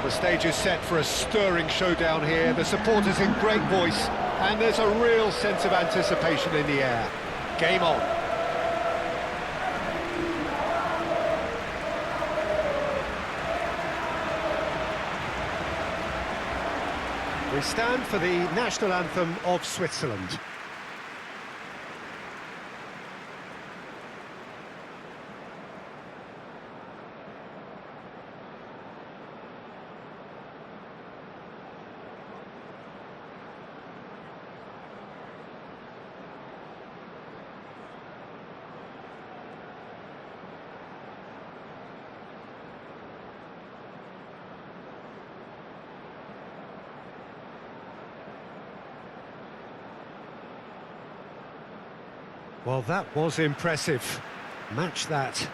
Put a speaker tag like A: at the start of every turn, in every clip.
A: Well, the stage is set for a stirring showdown here. The supporters in great voice, and there's a real sense of anticipation in the air. Game on. We stand for the national anthem of Switzerland. Well, that was impressive. Match that.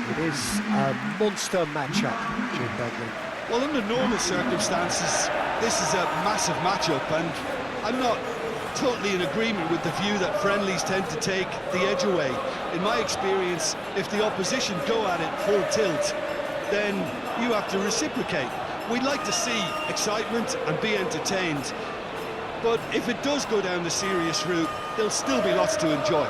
A: It is a monster matchup, Jim Begley.
B: Well, under normal circumstances, this is a massive matchup, and I'm not totally in agreement with the view that friendlies tend to take the edge away. In my experience, if the opposition go at it full tilt, then you have to reciprocate. We'd like to see excitement and be entertained, but if it does go down the serious route, there'll still be lots to enjoy.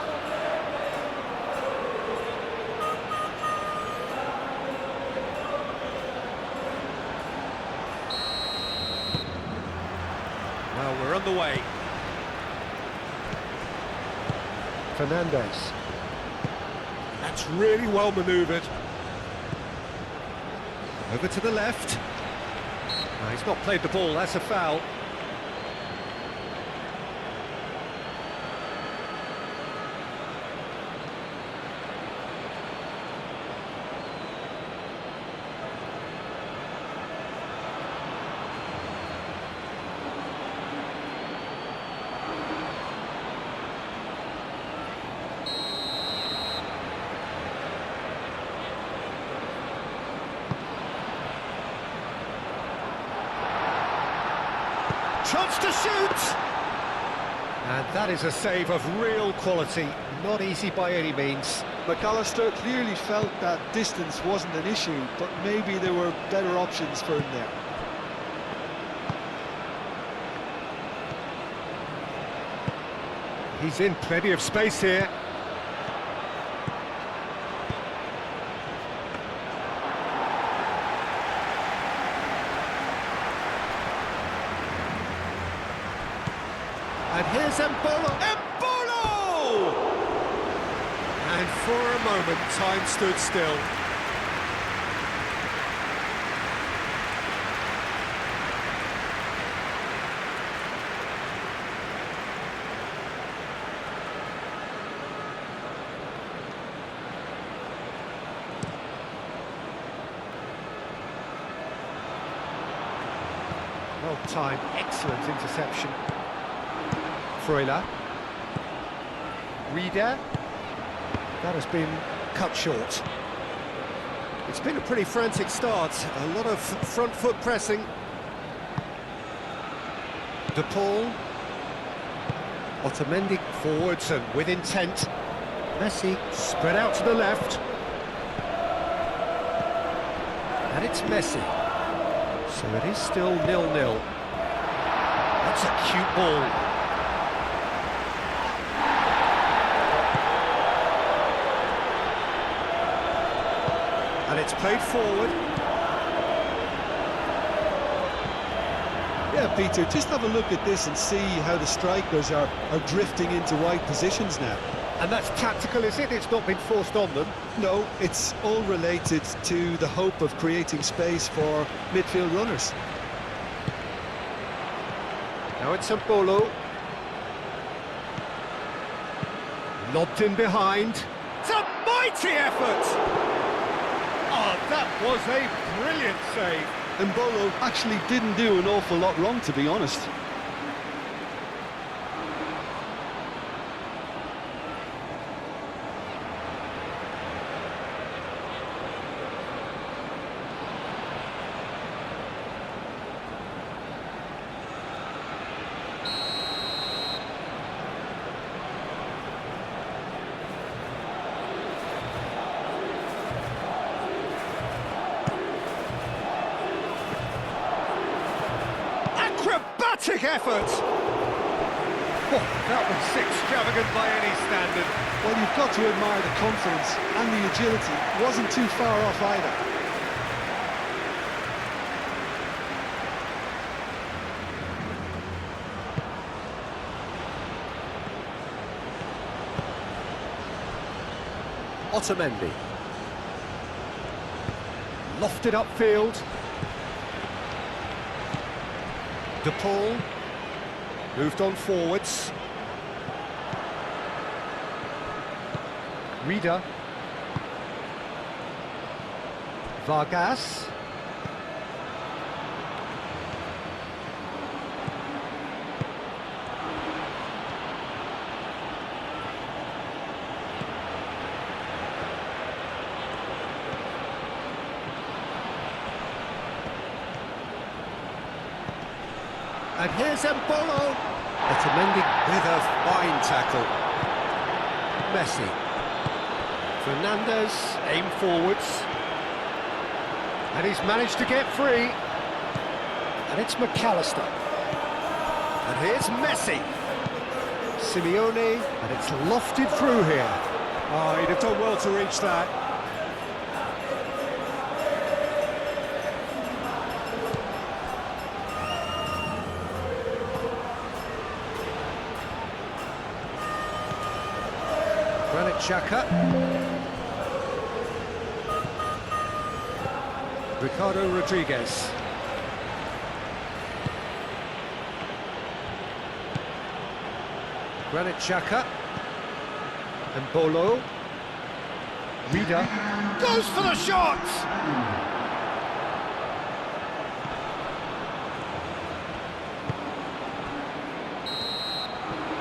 A: Well, we're on the way. Fernandez. That's really well manoeuvred. Over to the left. No, he's not played the ball, that's a foul. Chance to shoot! And that is a save of real quality, not easy by any means.
B: McAllister clearly felt that distance wasn't an issue, but maybe there were better options for him there.
A: He's in plenty of space here. And here's Embolo. Embolo! And for a moment, time stood still. Well timed, excellent interception. Freuler. Rieder. That has been cut short. It's been a pretty frantic start. A lot of front foot pressing. De Paul. Otamendi forwards and with intent. Messi spread out to the left. And it's Messi. So it is still 0-0. That's a cute ball. And it's played forward.
B: Yeah, Peter, just have a look at this and see how the strikers are drifting into wide positions now.
A: And that's tactical, is it? It's not been forced on them.
B: No, it's all related to the hope of creating space for midfield runners.
A: Now it's Bolo. Lobbed in behind. It's a mighty effort! Oh, that was a brilliant save.
B: And Bolo actually didn't do an awful lot wrong, to be honest.
A: Acrobatic effort! Oh, that was extravagant by any standard.
B: Well, you've got to admire the confidence and the agility. Wasn't too far off either.
A: Otamendi. Lofted upfield. De Paul. Moved on forwards. Reader. Vargas. And here's Bolo. Otamendi with a fine tackle. Messi. Fernandez, aim forwards. And he's managed to get free. And it's McAllister. And here's Messi. Simeone, and it's lofted through here. Oh, he'd have done well to reach that. Granit Xhaka. Ricardo Rodriguez. Granit Xhaka. And Bolo. Reader. Goes for the shot!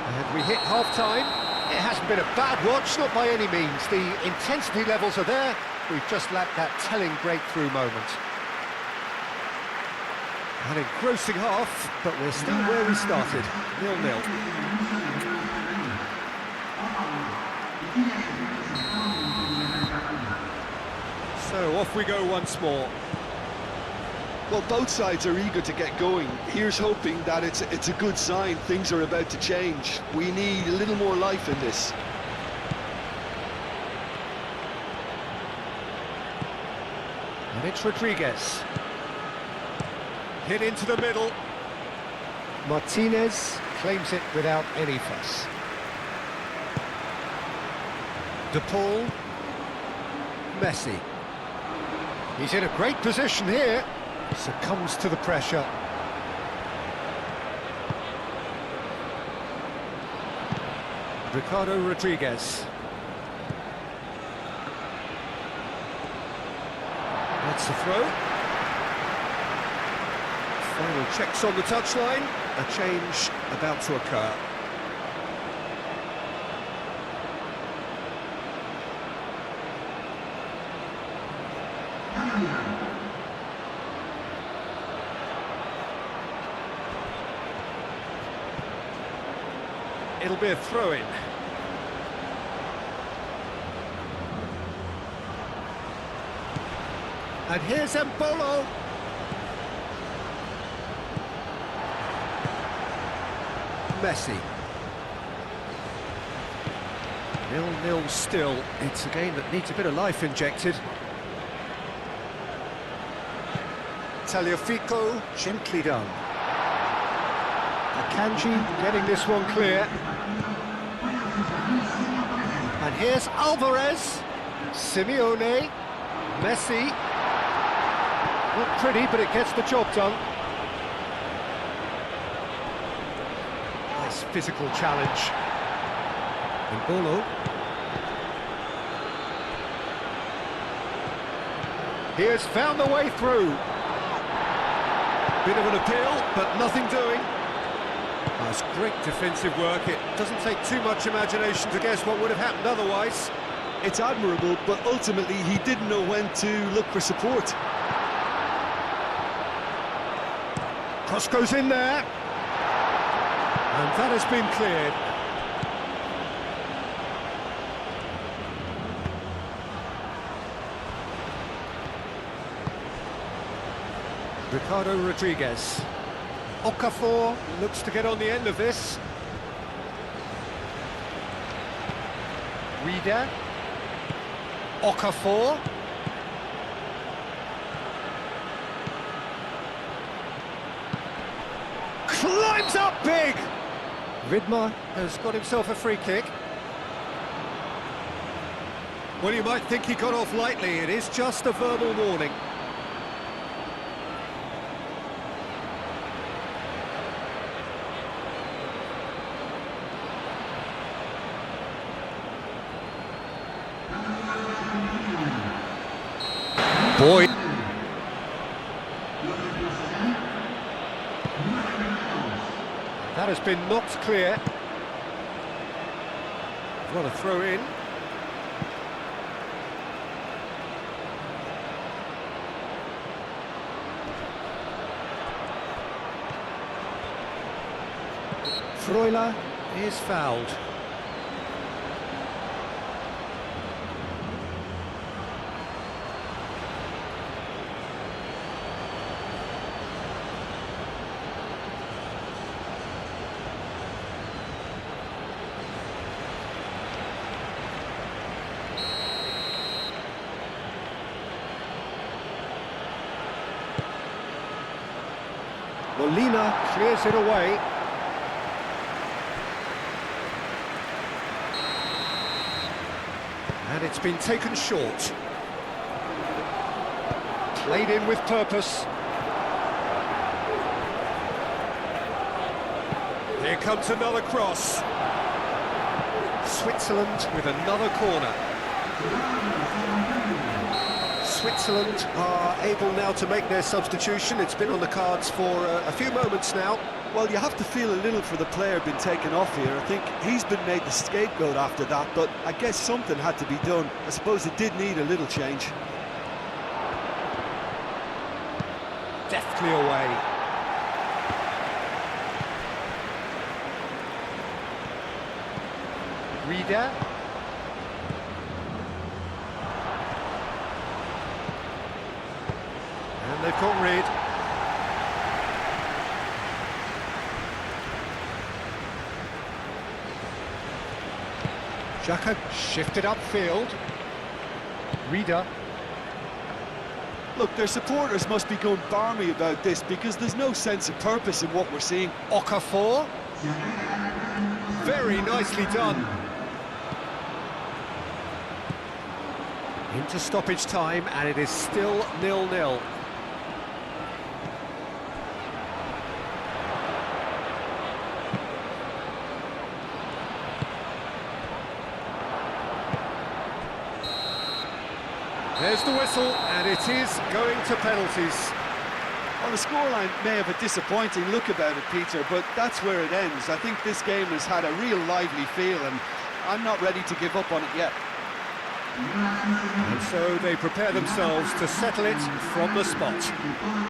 A: And we hit half-time. It hasn't been a bad watch, not by any means. The intensity levels are there. We've just lacked that telling breakthrough moment. An engrossing half, but we're still where we started, 0-0. So off we go once more.
B: Well, both sides are eager to get going. Here's hoping that it's a good sign. Things are about to change. We need a little more life in this.
A: And it's Rodriguez. Hit into the middle. Martinez claims it without any fuss. De Paul. Messi. He's in a great position here. Succumbs to the pressure. Ricardo Rodriguez. That's the throw. Final checks on the touchline. A change about to occur. It'll be a throw-in. And here's Bolo. Messi. 0-0 still. It's a game that needs a bit of life injected. Tagliafico, gently done. Akanji getting this one clear. And here's Alvarez. Simeone. Messi. Not pretty, but it gets the job done. Nice physical challenge. Embolo. He has found the way through. Bit of an appeal, but nothing doing. That's great defensive work. It doesn't take too much imagination to guess what would have happened otherwise.
B: It's admirable, but ultimately he didn't know when to look for support.
A: Cross goes in there. And that has been cleared. Ricardo Rodriguez. Okafor looks to get on the end of this. Reader. Okafor. Climbs up big! Vidmar has got himself a free kick. Well, you might think he got off lightly. It is just a verbal warning. Boy. That has been knocked clear. What a throw in. Freuler is fouled. Molina clears it away. And it's been taken short. Played in with purpose. Here comes another cross. Switzerland with another corner. Switzerland are able now to make their substitution. It's been on the cards for a few moments now.
B: Well, you have to feel a little for the player being taken off here. I think he's been made the scapegoat after that, but I guess something had to be done. I suppose it did need a little change.
A: Deftly away. Reader. And they've got rid. Xhaka shifted upfield. Reader.
B: Look, their supporters must be going barmy about this because there's no sense of purpose in what we're seeing.
A: Okafor. Very nicely done. Into stoppage time, and it is still 0-0. There's the whistle, and it is going to penalties.
B: Well, the scoreline may have a disappointing look about it, Peter, but that's where it ends. I think this game has had a real lively feel, and I'm not ready to give up on it yet.
A: And so they prepare themselves to settle it from the spot.